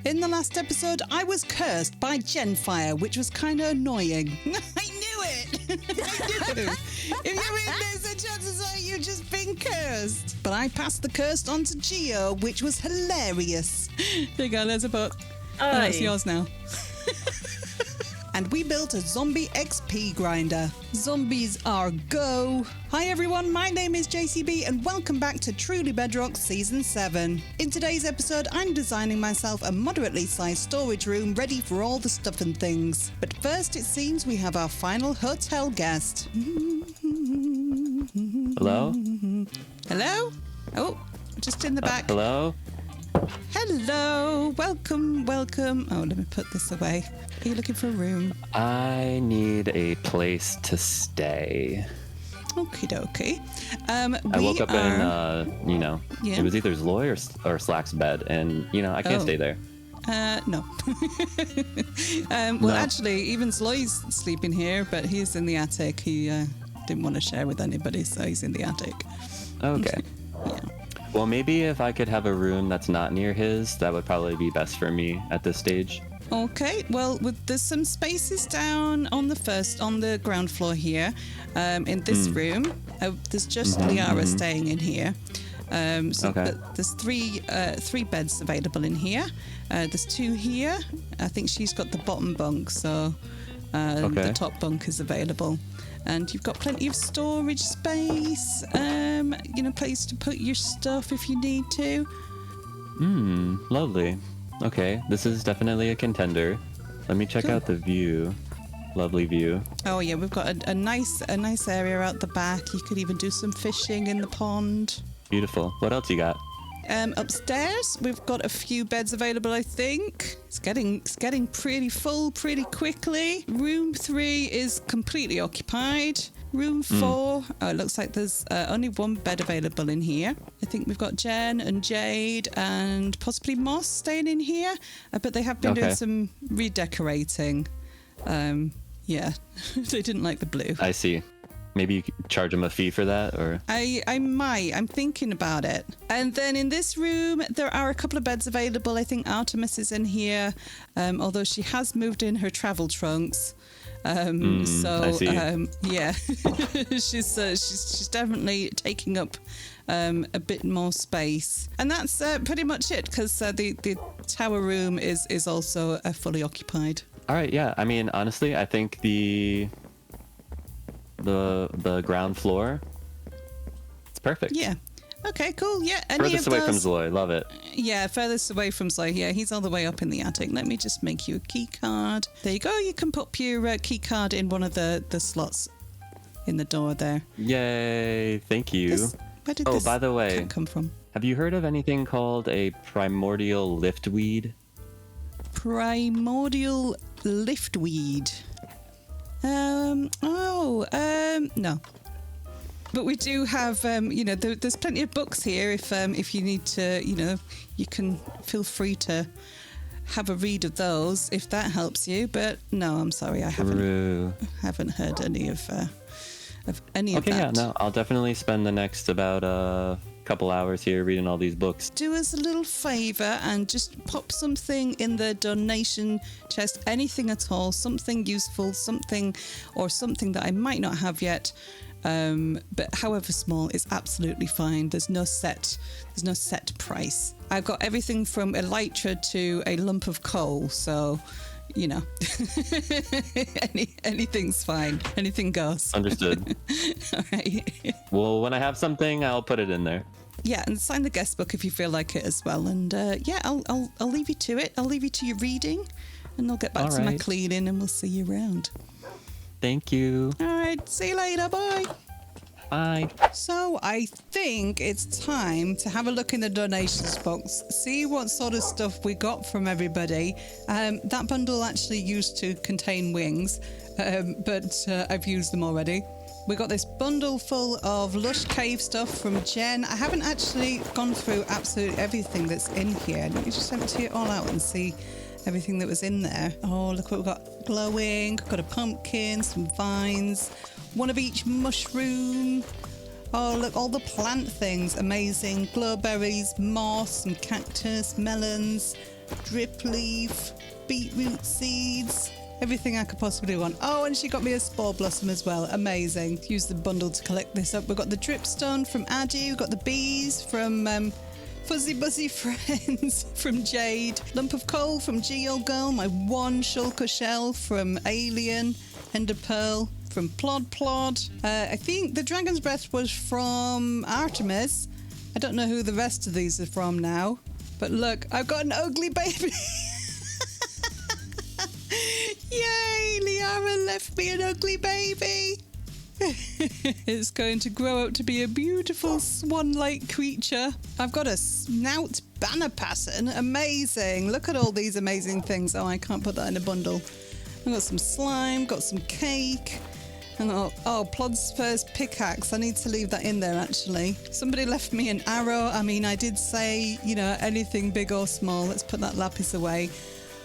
In the last episode, I was cursed by Genfire, which was kind of annoying. I knew it! I knew. If you're in this, the chances are you've just been cursed. But I passed the curse on to Geo, which was hilarious. There you go, there's a book. Oh, that's yours now. And we built a zombie XP grinder. Zombies are go. Hi everyone, my name is JCB and welcome back to Truly Bedrock Season 7. In today's episode, I'm designing myself a moderately sized storage room ready for all the stuff and things. But first, it seems we have our final hotel guest. Hello? Hello? Oh, just in the back. Hello? Hello, welcome. Oh, let me put this away. Are you looking for a room? I need a place to stay. Okie dokie. I woke up in, Yeah. it was either Zloy or Slack's bed, and, I can't stay there. No. No. Actually, even Zloy's sleeping here, but he's in the attic. He didn't want to share with anybody, so he's in the attic. Okay. Yeah. Well, maybe if I could have a room that's not near his, that would probably be best for me at this stage. Okay, well, there's some spaces down on the ground floor here. In this room, there's just Liara staying in here. There's three beds available in here. There's two here. I think she's got the bottom bunk, so the top bunk is available. And you've got plenty of storage space, place to put your stuff if you need to. Lovely. Okay, this is definitely a contender. Let me check out the view. Lovely view. Oh yeah, we've got a nice area out the back. You could even do some fishing in the pond. Beautiful. What else you got? Upstairs, we've got a few beds available, I think. It's getting pretty full pretty quickly. Room 3 is completely occupied. Room 4, it looks like there's only one bed available in here. I think we've got Jen and Jade and possibly Moss staying in here. But they have been doing some redecorating. Yeah, they didn't like the blue. I see. Maybe you could charge them a fee for that, or? I might. I'm thinking about it. And then in this room, there are a couple of beds available. I think Artemis is in here, although she has moved in her travel trunks. I see. Yeah, she's definitely taking up a bit more space, and that's pretty much it. Because the tower room is also fully occupied. All right. Yeah. I mean, honestly, I think the ground floor, it's perfect. Yeah. Okay, cool. Yeah. Furthest away from Zloy. Love it. Yeah, furthest away from Zloy. Yeah, he's all the way up in the attic. Let me just make you a key card. There you go. You can put your key card in one of the slots in the door there. Yay. Thank you. Where did this by the way, cat come from? Have you heard of anything called a primordial liftweed? Primordial liftweed. No. But we do have, there's plenty of books here. If you need to, you can feel free to have a read of those if that helps you. But no, I'm sorry, I haven't heard any of any of that. Okay, yeah, no, I'll definitely spend the next about couple hours here reading all these books. Do us a little favor and just pop something in the donation chest, anything at all, something useful, something that I might not have yet. But however small is absolutely fine. There's no set price. I've got everything from elytra to a lump of coal, so anything's fine. Anything goes. Understood. All right. Well, when I have something, I'll put it in there. Yeah, and sign the guest book if you feel like it as well. And I'll leave you to it. I'll leave you to your reading, and I'll get back to my cleaning, and we'll see you around. Thank you. All right, see you later. Bye. Bye. So I think it's time to have a look in the donations box, see what sort of stuff we got from everybody. That bundle actually used to contain wings, but I've used them already. We got this bundle full of Lush Cave stuff from Jen. I haven't actually gone through absolutely everything that's in here. Let me just empty it all out and see everything that was in there. Oh, look what we've got glowing. We've got a pumpkin, some vines, one of each mushroom. Oh, look, all the plant things. Amazing. Glowberries, moss, some cactus, melons. drip leaf, beetroot seeds, everything I could possibly want. Oh, and she got me a spore blossom as well. Amazing. Use the bundle to collect this up. We've got the dripstone from Addy. We've got the bees from Fuzzy Buzzy Friends from Jade. Lump of coal from Geo Girl. My one shulker shell from Alien. Ender Pearl from Plod Plod. I think the Dragon's Breath was from Artemis. I don't know who the rest of these are from now. But look, I've got an ugly baby. Yay! Liara left me an ugly baby. It's going to grow up to be a beautiful swan-like creature. I've got a snout banner pattern. Amazing. Look at all these amazing things. Oh, I can't put that in a bundle. I've got some slime, got some cake. And Plod's first pickaxe. I need to leave that in there, actually. Somebody left me an arrow. I mean, I did say, you know, anything big or small. Let's put that lapis away.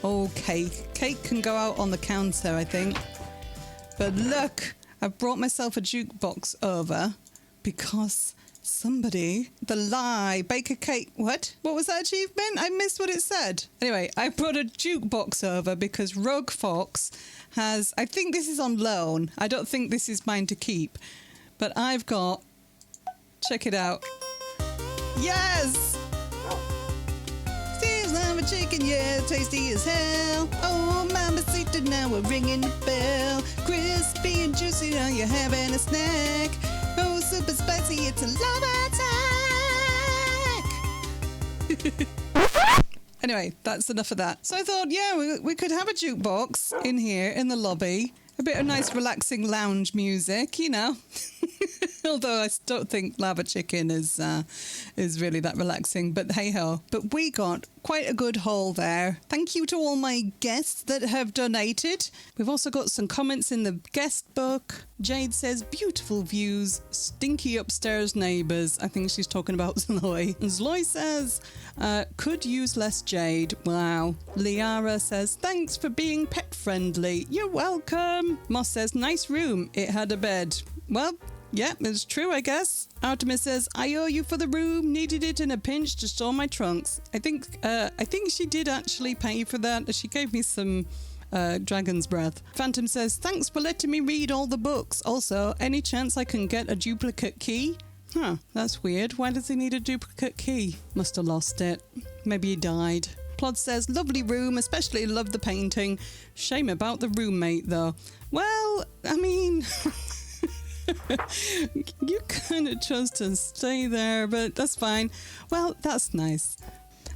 Oh, cake. Cake can go out on the counter, I think. But look, I've brought myself a jukebox over because somebody, bake a cake. What was that achievement? I missed what it said. Anyway, I brought a jukebox over because Rogue Fox has, I think this is on loan. I don't think this is mine to keep. But I've got, check it out. Yes! Steve's love a chicken, yeah, tasty as hell. Oh, mamacita, now we're ringing the bell. Crispy and juicy, now you're having a snack. Oh, super spicy, it's a love attack. Anyway, that's enough of that. So I thought, yeah, we could have a jukebox in here in the lobby. A bit of nice relaxing lounge music, you know. Although I don't think Lava Chicken is really that relaxing, but hey ho. But we got quite a good haul there. Thank you to all my guests that have donated. We've also got some comments in the guest book. Jade says, beautiful views, stinky upstairs neighbours. I think she's talking about Zloy. Zloy says, could use less Jade. Wow. Liara says, thanks for being pet friendly. You're welcome. Moss says, nice room. It had a bed. Well, yeah, it's true, I guess. Artemis says, I owe you for the room. Needed it in a pinch to store my trunks. I think she did actually pay for that. She gave me some Dragon's Breath. Phantom says, thanks for letting me read all the books. Also, any chance I can get a duplicate key? Huh, that's weird. Why does he need a duplicate key? Must have lost it. Maybe he died. Plod says, lovely room, especially love the painting. Shame about the roommate, though. Well, I mean... You kind of chose to stay there, but that's fine. Well, that's nice.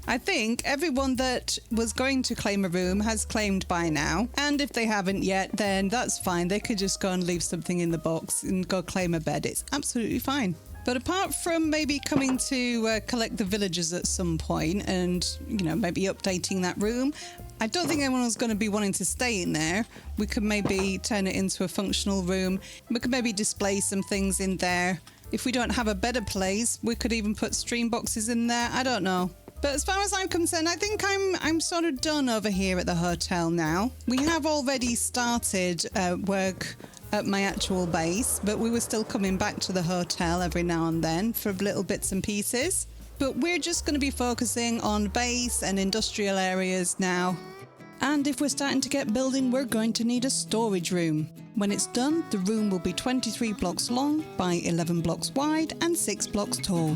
I think everyone that was going to claim a room has claimed by now. And if they haven't yet, then that's fine. They could just go and leave something in the box and go claim a bed. It's absolutely fine. But apart from maybe coming to collect the villagers at some point and, you know, maybe updating that room, I don't think anyone's going to be wanting to stay in there. We could maybe turn it into a functional room. We could maybe display some things in there. If we don't have a better place, we could even put stream boxes in there. I don't know. But as far as I'm concerned, I think I'm sort of done over here at the hotel now. We have already started work at my actual base, but we were still coming back to the hotel every now and then for little bits and pieces. But we're just going to be focusing on base and industrial areas now. And if we're starting to get building, we're going to need a storage room. When it's done, the room will be 23 blocks long by 11 blocks wide and 6 blocks tall.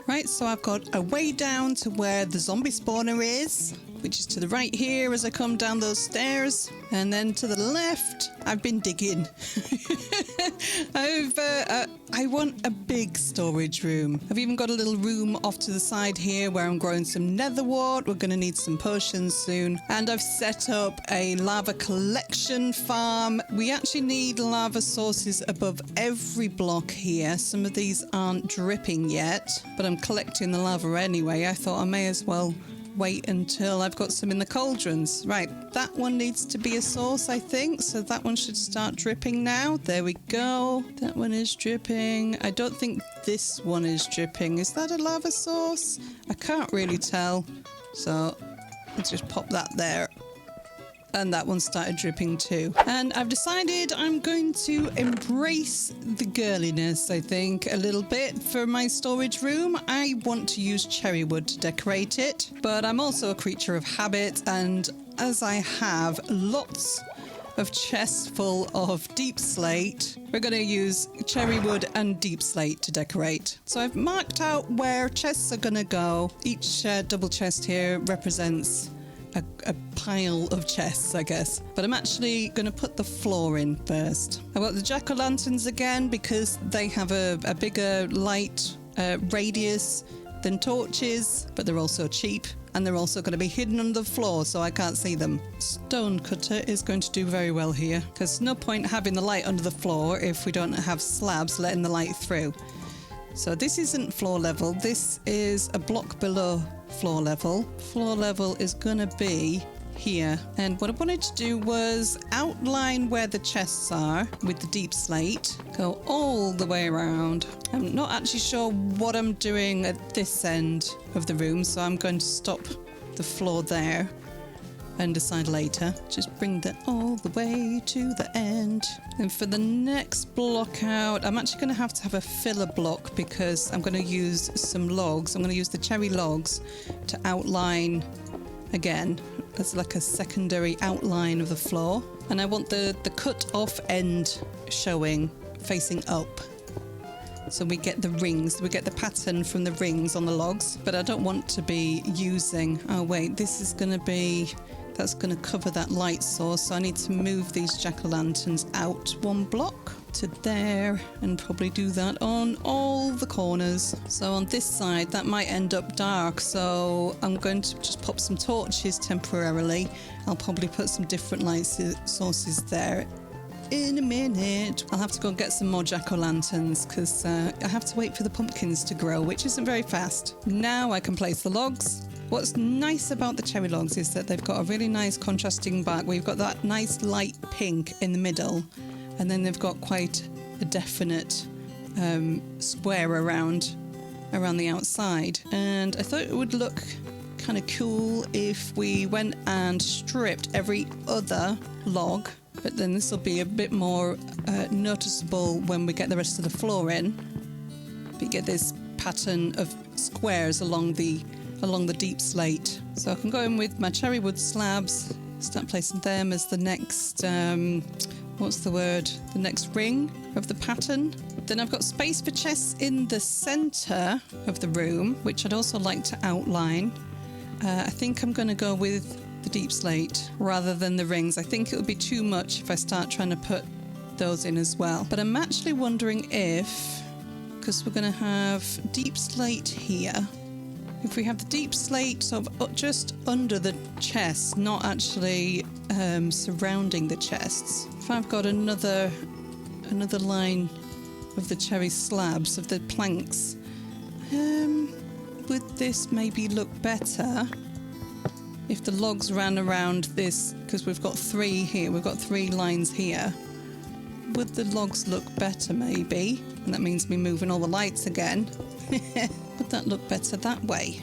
Right, so I've got a way down to where the zombie spawner is, which is to the right here as I come down those stairs, and then to the left I've been digging. I want a big storage room. I've even got a little room off to the side here where I'm growing some nether wart. We're going to need some potions soon, and I've set up a lava collection farm. We actually need lava sources above every block here. Some of these aren't dripping yet, but I'm collecting the lava anyway. I thought I may as well wait until I've got some in the cauldrons. Right, that one needs to be a source, I think, so that one should start dripping now. There we go. That one is dripping. I don't think this one is dripping. Is that a lava source? I can't really tell, so let's just pop that there. and that one started dripping too. And I've decided I'm going to embrace the girliness, I think, a little bit for my storage room. I want to use cherry wood to decorate it, but I'm also a creature of habit, and as I have lots of chests full of deep slate, we're going to use cherry wood and deep slate to decorate. So I've marked out where chests are going to go. Each double chest here represents a pile of chests, I guess. But I'm actually going to put the floor in first. I've got the jack-o'-lanterns again because they have a bigger light radius than torches, but they're also cheap. And they're also going to be hidden under the floor so I can't see them. Stone cutter is going to do very well here because no point having the light under the floor if we don't have slabs letting the light through. So this isn't floor level. This is a block below floor level. Floor level is going to be here. And what I wanted to do was outline where the chests are with the deep slate, go all the way around. I'm not actually sure what I'm doing at this end of the room, so I'm going to stop the floor there and decide later. Just bring that all the way to the end. And for the next block out, I'm actually going to have a filler block because I'm going to use some logs. I'm going to use the cherry logs to outline again as like a secondary outline of the floor, and I want the cut off end showing facing up, so we get the rings, we get the pattern from the rings on the logs. But I don't want to be using, oh wait, this is going to be, that's going to cover that light source, so I need to move these jack-o'-lanterns out one block to there and probably do that on all the corners. So on this side that might end up dark, so I'm going to just pop some torches temporarily. I'll probably put some different light sources there in a minute. I'll have to go and get some more jack-o'-lanterns because I have to wait for the pumpkins to grow, which isn't very fast. Now I can place the logs. What's nice about the cherry logs is that they've got a really nice contrasting back. We've got that nice light pink in the middle, and then they've got quite a definite square around the outside. And I thought it would look kind of cool if we went and stripped every other log, but then this will be a bit more noticeable when we get the rest of the floor in. We get this pattern of squares along the deep slate. So I can go in with my cherry wood slabs, start placing them as the next the next ring of the pattern. Then I've got space for chests in the center of the room, which I'd also like to outline. I think I'm going to go with the deep slate rather than the rings. I think it would be too much if I start trying to put those in as well. But I'm actually wondering if, because we're going to have deep slate here, if we have the deep slate sort of just under the chests, not actually surrounding the chests. If I've got another line of the cherry slabs, of the planks, would this maybe look better if the logs ran around this? Because we've got three here, we've got three lines here. Would the logs look better maybe? And that means me moving all the lights again. Would that look better that way?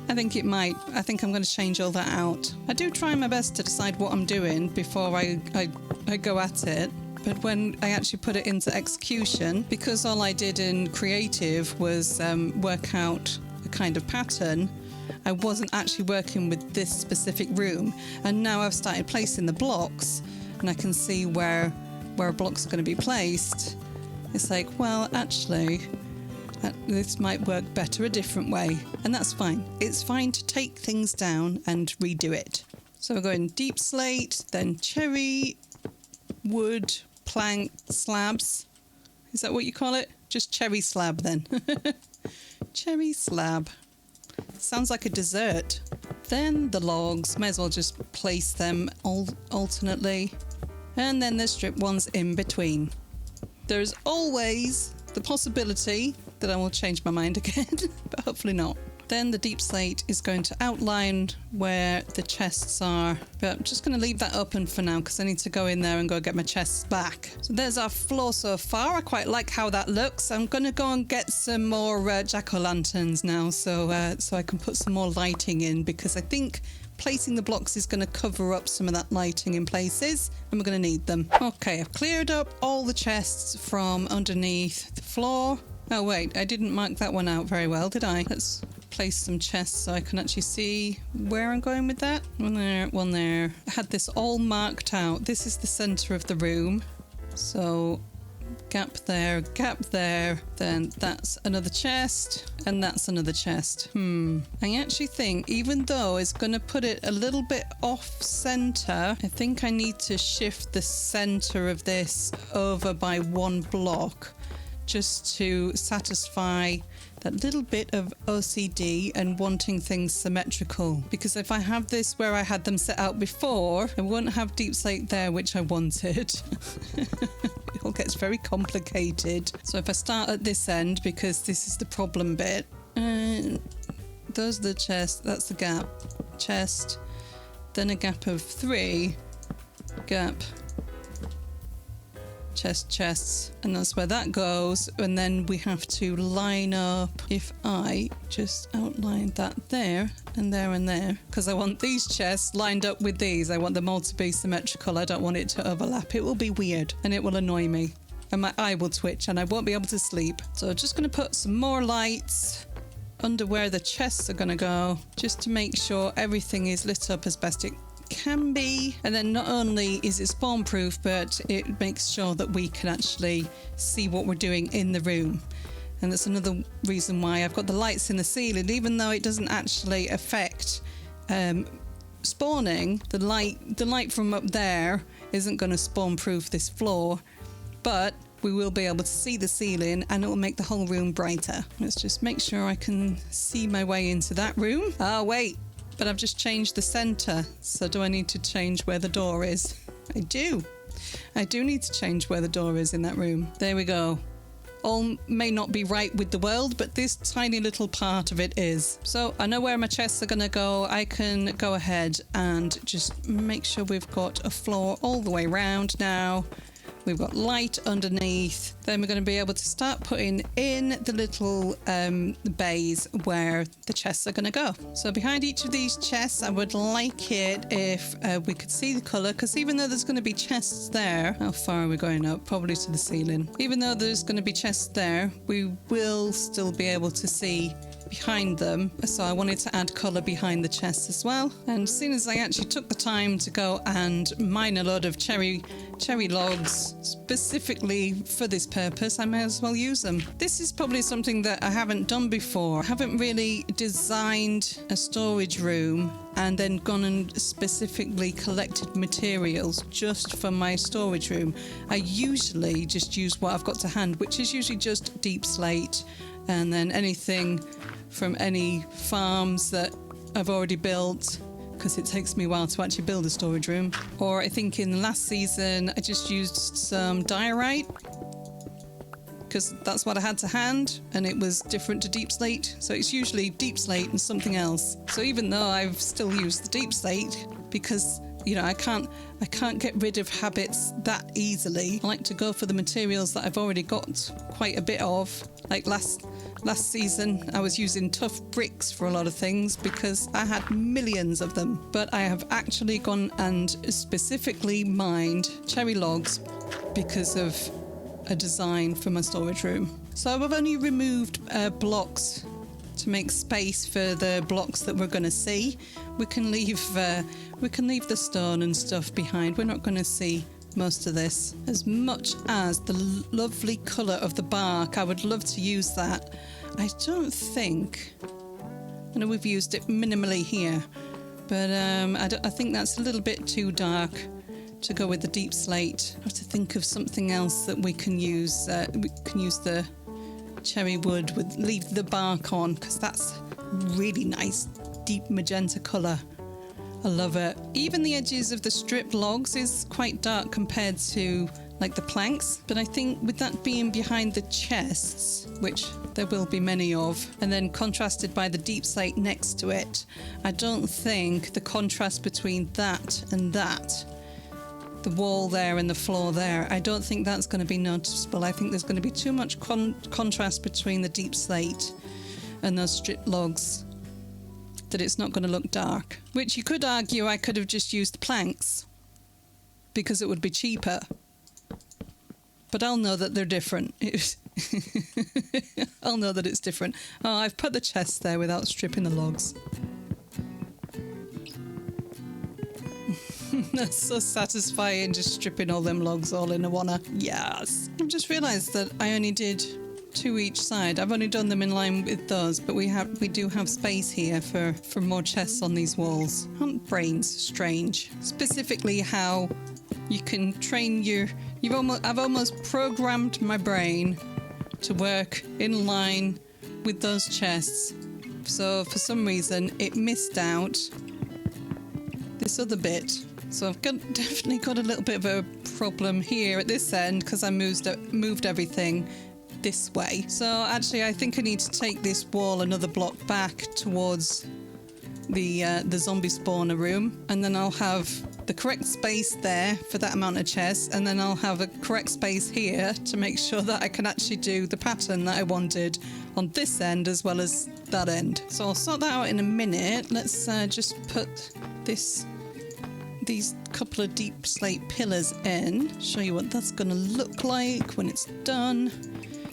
I think it might. I think I'm going to change all that out. I do try my best to decide what I'm doing before I go at it. But when I actually put it into execution, because all I did in creative was work out a kind of pattern, I wasn't actually working with this specific room. And now I've started placing the blocks and I can see where a block's going to be placed. It's like, well, actually, this might work better a different way. And that's fine. It's fine to take things down and redo it. So we're going deep slate, then cherry, wood, plank, slabs. Is that what you call it? Just cherry slab then. Cherry slab. Sounds like a dessert. Then the logs, may as well just place them alternately. And then the strip ones in between. There's always the possibility that I will change my mind again, but hopefully not. Then the deep slate is going to outline where the chests are, but I'm just going to leave that open for now because I need to go in there and go get my chests back. So there's our floor so far. I quite like how that looks. I'm going to go and get some more jack-o'-lanterns now so I can put some more lighting in, because I think placing the blocks is going to cover up some of that lighting in places, and we're going to need them. Okay, I've cleared up all the chests from underneath the floor. Oh wait, I didn't mark that one out very well, did I? Let's place some chests so I can actually see where I'm going with that. One there, one there. I had this all marked out. This is the center of the room. So gap there, then that's another chest, and that's another chest. I actually think, even though it's going to put it a little bit off center, I think I need to shift the center of this over by one block just to satisfy that little bit of OCD and wanting things symmetrical. Because if I have this where I had them set out before, I won't have deep slate there, which I wanted. It all gets very complicated. So if I start at this end, because this is the problem bit, those are the chests, that's the gap, chest, then a gap of 3, gap, chests, and that's where that goes. And then we have to line up, if I just outline that there and there and there, because I want these chests lined up with these. I want them all to be symmetrical. I don't want it to overlap. It will be weird and it will annoy me, and my eye will twitch and I won't be able to sleep. So I'm just going to put some more lights under where the chests are going to go, just to make sure everything is lit up as best it can be. And then not only is it spawn proof, but it makes sure that we can actually see what we're doing in the room. And that's another reason why I've got the lights in the ceiling. Even though it doesn't actually affect spawning, the light from up there isn't going to spawn proof this floor, but we will be able to see the ceiling and it will make the whole room brighter. Let's just make sure I can see my way into that room. Oh wait, but I've just changed the center. So do I need to change where the door is? I do need to change where the door is in that room. There we go. All may not be right with the world, but this tiny little part of it is. So I know where my chests are going to go. I can go ahead and just make sure we've got a floor all the way around now. We've got light underneath. Then we're going to be able to start putting in the little bays where the chests are going to go. So behind each of these chests, I would like it if we could see the colour, because even though there's going to be chests there, how far are we going up? Probably to the ceiling. Even though there's going to be chests there, we will still be able to see behind them. So I wanted to add colour behind the chests as well. And as soon as I actually took the time to go and mine a load of cherry logs specifically for this purpose, I may as well use them. This is probably something that I haven't done before. I haven't really designed a storage room and then gone and specifically collected materials just for my storage room. I usually just use what I've got to hand, which is usually just deep slate, and then anything from any farms that I've already built, because it takes me a while to actually build a storage room. Or I think in the last season I just used some diorite, because that's what I had to hand, and it was different to deep slate. So it's usually deep slate and something else. So even though I've still used the deep slate, because you know, I can't get rid of habits that easily. I like to go for the materials that I've already got quite a bit of. Like last season, I was using tough bricks for a lot of things because I had millions of them. But I have actually gone and specifically mined cherry logs because of a design for my storage room. So I've only removed blocks to make space for the blocks that we're going to see. We can leave the stone and stuff behind. We're not going to see most of this. As much as the lovely colour of the bark, I would love to use that. I don't think, I know we've used it minimally here, but I think that's a little bit too dark to go with the deep slate. I have to think of something else that we can use. We can use the cherry wood with leave the bark on, because that's really nice deep magenta colour. I love it. Even the edges of the stripped logs is quite dark compared to like the planks, but I think with that being behind the chests, which there will be many of, and then contrasted by the deep slate next to it, I don't think the contrast between that and that, the wall there and the floor there, I don't think that's going to be noticeable. I think there's going to be too much contrast between the deep slate and those stripped logs. that it's not going to look dark. Which you could argue I could have just used planks because it would be cheaper. But I'll know that they're different. I'll know that it's different. Oh, I've put the chest there without stripping the logs. That's so satisfying, just stripping all them logs all in a wanna. Yes. I've just realised that I only did 2 each side. I've only done them in line with those, but we do have space here for more chests on these walls. Aren't brains strange? Specifically how you can train I've almost programmed my brain to work in line with those chests. So for some reason it missed out this other bit. So I've definitely got a little bit of a problem here at this end because I moved everything this way. So actually I think I need to take this wall another block back towards the zombie spawner room, and then I'll have the correct space there for that amount of chests, and then I'll have a correct space here to make sure that I can actually do the pattern that I wanted on this end as well as that end. So I'll sort that out in a minute. Let's just put these couple of deep slate pillars in, show you what that's going to look like when it's done.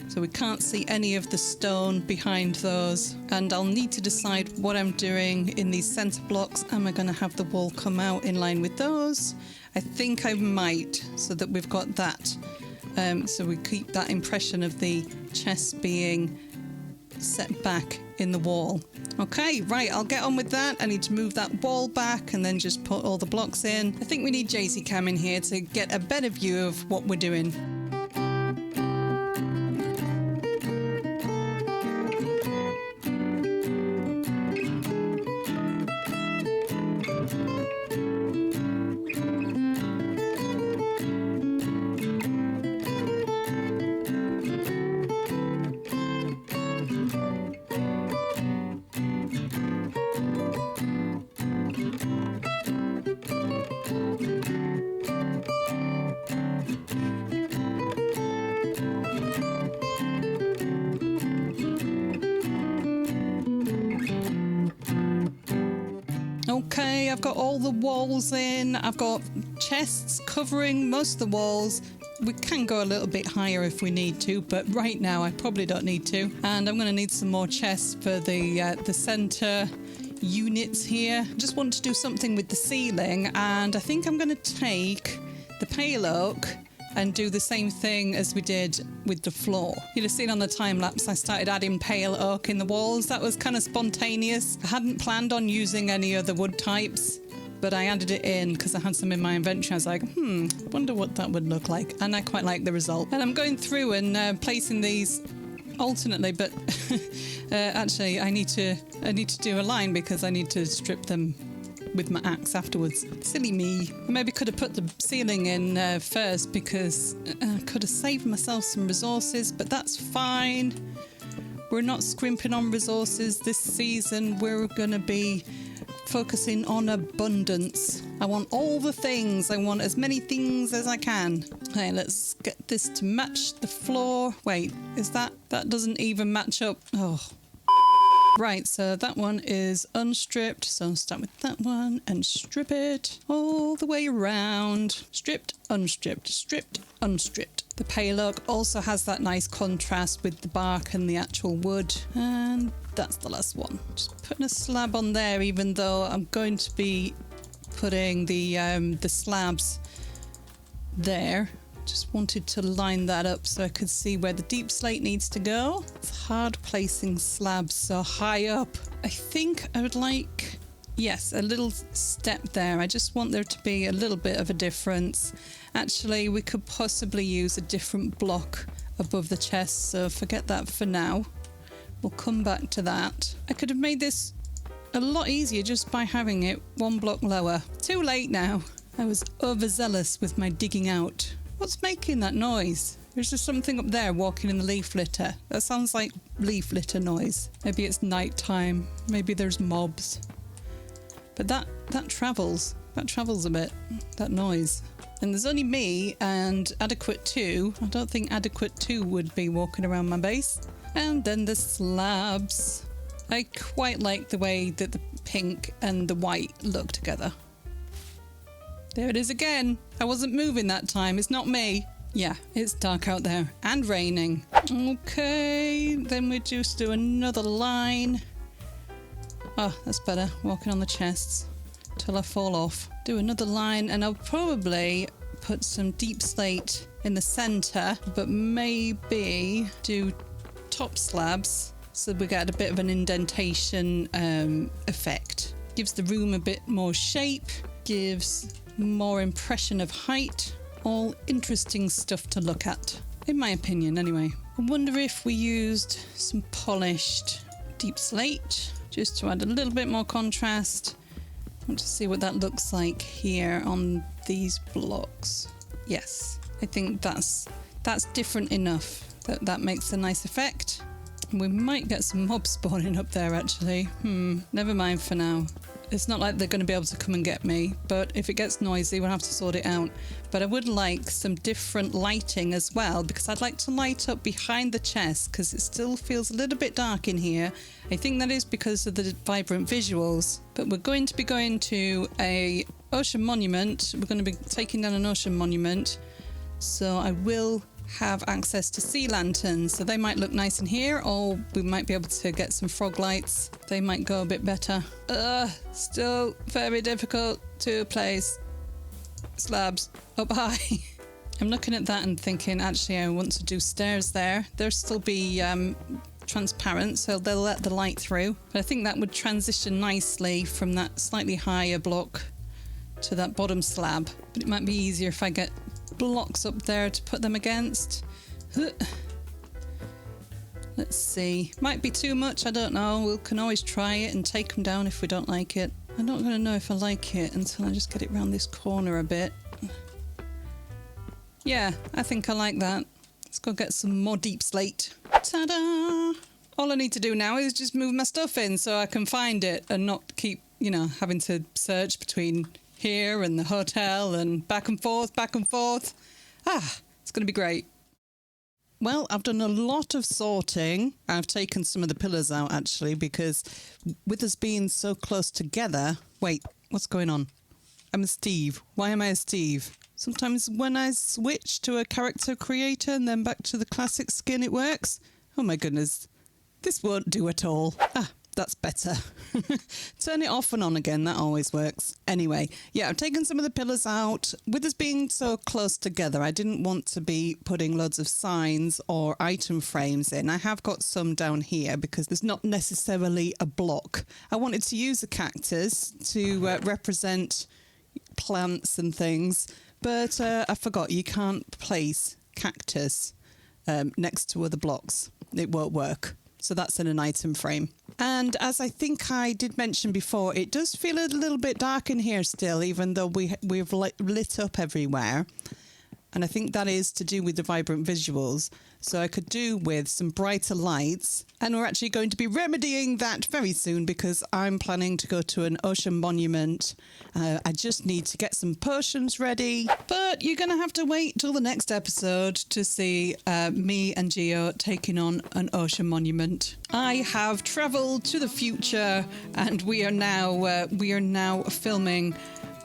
So we can't see any of the stone behind those. And I'll need to decide what I'm doing in these center blocks. Am I going to have the wall come out in line with those? I think I might, so that we've got that. So we keep that impression of the chest being set back in the wall. Okay, right, I'll get on with that. I need to move that wall back and then just put all the blocks in. I think we need JASEY Cam in here to get a better view of what we're doing. Okay, I've got all the walls in. I've got chests covering most of the walls. We can go a little bit higher if we need to, but right now I probably don't need to. And I'm going to need some more chests for the center units here. I just want to do something with the ceiling, and I think I'm going to take the pale oak and do the same thing as we did with the floor. You'd have seen on the time lapse I started adding pale oak in the walls. That was kind of spontaneous. I hadn't planned on using any other wood types, but I added it in because I had some in my inventory. I was like, wonder what that would look like. And I quite like the result. And I'm going through and placing these alternately, but actually I need to do a line because I need to strip them with my axe afterwards. Silly me. I maybe could have put the ceiling in first because I could have saved myself some resources, but that's fine. We're not scrimping on resources this season. We're going to be focusing on abundance. I want all the things. I want as many things as I can. Okay, let's get this to match the floor. Wait, is that doesn't even match up? Oh. Right, so that one is unstripped, so I'll start with that one and strip it all the way around. Stripped, unstripped, stripped, unstripped. The pale oak also has that nice contrast with the bark and the actual wood. And that's the last one. Just putting a slab on there, even though I'm going to be putting the slabs there. Just wanted to line that up so I could see where the deep slate needs to go. It's hard placing slabs so high up. I think I would like, yes, a little step there. I just want there to be a little bit of a difference. Actually, we could possibly use a different block above the chest, so forget that for now. We'll come back to that. I could have made this a lot easier just by having it one block lower. Too late now. I was overzealous with my digging out. What's making that noise? There's just something up there walking in the leaf litter. That sounds like leaf litter noise. Maybe it's night time. Maybe there's mobs. But that travels. That travels a bit. That noise. And there's only me and Adequate 2. I don't think Adequate 2 would be walking around my base. And then the slabs. I quite like the way that the pink and the white look together. There it is again. I wasn't moving that time. It's not me. Yeah, it's dark out there and raining. Okay, then we just do another line. Oh, that's better. Walking on the chests till I fall off. Do another line, and I'll probably put some deep slate in the center, but maybe do top slabs so we get a bit of an indentation effect. Gives the room a bit more shape, gives more impression of height. All interesting stuff to look at, in my opinion anyway. I wonder if we used some polished deep slate just to add a little bit more contrast. I want to see what that looks like here on these blocks. Yes, I think that's different enough that makes a nice effect. We might get some mobs spawning up there actually. Never mind for now. It's not like they're going to be able to come and get me, but if it gets noisy, we'll have to sort it out. But I would like some different lighting as well, because I'd like to light up behind the chest, because it still feels a little bit dark in here. I think that is because of the vibrant visuals. But we're going to be going to a ocean monument. We're going to be taking down an ocean monument. So I will have access to sea lanterns, so they might look nice in here, or we might be able to get some frog lights. They might go a bit better. Still very difficult to place slabs up high. I'm looking at that and thinking, actually, I want to do stairs there. They'll still be transparent, so they'll let the light through. But I think that would transition nicely from that slightly higher block to that bottom slab. But it might be easier if I get blocks up there to put them against. Let's see. Might be too much, I don't know. We can always try it and take them down if we don't like it. I'm not going to know if I like it until I just get it around this corner a bit. Yeah, I think I like that. Let's go get some more deep slate. Ta-da! All I need to do now is just move my stuff in so I can find it and not keep, having to search between here and the hotel and back and forth. It's going to be great. Well, I've done a lot of sorting. I've taken some of the pillars out actually, because with us being so close together... Wait, what's going on? I'm a Steve. Why am I a Steve? Sometimes when I switch to a character creator and then back to the classic skin, it works. Oh my goodness. This won't do at all. That's better. Turn it off and on again. That always works. Anyway, yeah, I've taken some of the pillars out. With us being so close together, I didn't want to be putting loads of signs or item frames in. I have got some down here because there's not necessarily a block. I wanted to use a cactus to represent plants and things, but I forgot you can't place cactus next to other blocks. It won't work. So that's in an item frame. And as I think I did mention before, it does feel a little bit dark in here still, even though we've lit up everywhere. And I think that is to do with the vibrant visuals. So I could do with some brighter lights. And we're actually going to be remedying that very soon because I'm planning to go to an ocean monument. I just need to get some potions ready. But you're going to have to wait till the next episode to see me and Geo taking on an ocean monument. I have travelled to the future and we are now filming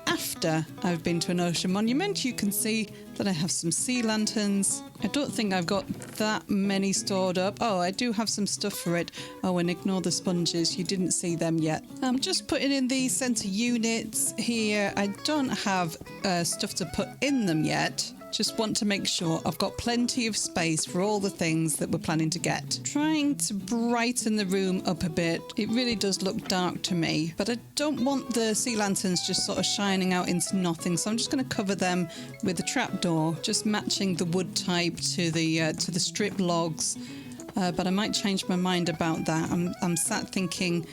after I've been to an ocean monument. You can see that I have some sea lanterns. I don't think I've got that many stored up. Oh, I do have some stuff for it. Oh, and ignore the sponges. You didn't see them yet. I'm just putting in the center units here. I don't have stuff to put in them yet. Just want to make sure I've got plenty of space for all the things that we're planning to get. Trying to brighten the room up a bit. It really does look dark to me, but I don't want the sea lanterns just sort of shining out into nothing. So I'm just going to cover them with a trapdoor, just matching the wood type to the strip logs. But I might change my mind about that. I'm sat thinking,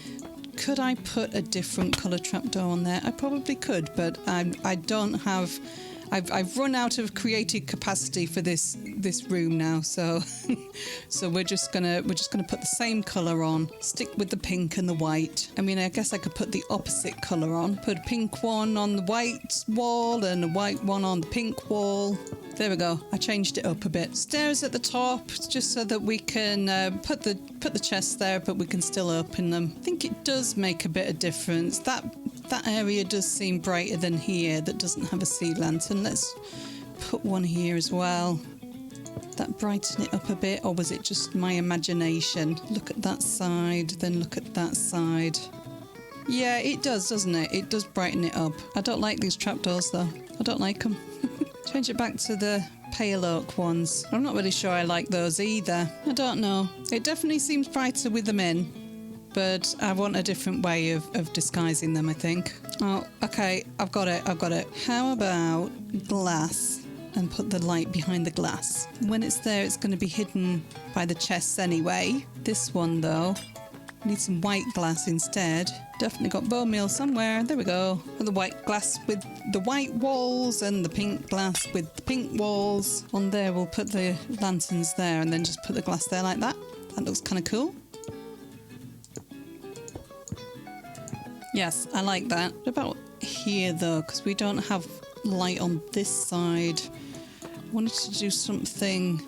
could I put a different colour trapdoor on there? I probably could, but I don't have I've run out of creative capacity for this room now, so so we're just gonna put the same color on, stick with the pink and the white. I mean, I guess I could put the opposite color on, put a pink one on the white wall and a white one on the pink wall. There we go. I changed it up a bit. Stairs at the top, just so that we can put the chests there, but we can still open them. I think it does make a bit of difference. That area does seem brighter than here. That doesn't have a sea lantern. Let's put one here as well. That brighten it up a bit, or was it just my imagination? Look at that side, then look at that side. Yeah, it does, doesn't it? It does brighten it up. I don't like these trapdoors though. I don't like them. Change it back to the pale oak ones. I'm not really sure I like those either. I don't know. It definitely seems brighter with them in, but I want a different way of disguising them, I think. Oh, okay. I've got it. How about glass and put the light behind the glass? When it's there, it's going to be hidden by the chests anyway. This one, though, need some white glass instead. Definitely got bone meal somewhere. There we go. And the white glass with the white walls and the pink glass with the pink walls. On there, we'll put the lanterns there and then just put the glass there like that. That looks kind of cool. Yes, I like that. What about here, though? Because we don't have light on this side. I wanted to do something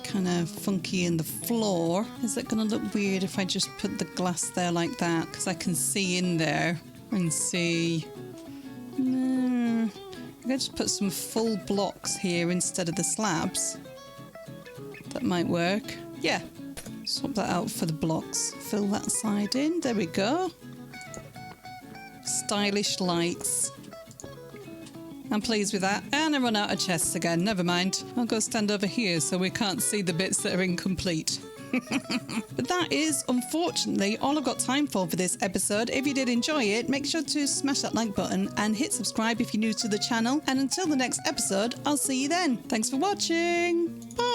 kind of funky in the floor. Is it going to look weird if I just put the glass there like that? Because I can see in there and see. I'm going to just put some full blocks here instead of the slabs. That might work. Yeah. Swap that out for the blocks. Fill that side in. There we go. Stylish lights. I'm pleased with that. And I run out of chests again. Never mind. I'll go stand over here so we can't see the bits that are incomplete. But that is, unfortunately, all I've got time for this episode. If you did enjoy it, make sure to smash that like button and hit subscribe if you're new to the channel. And until the next episode, I'll see you then. Thanks for watching. Bye.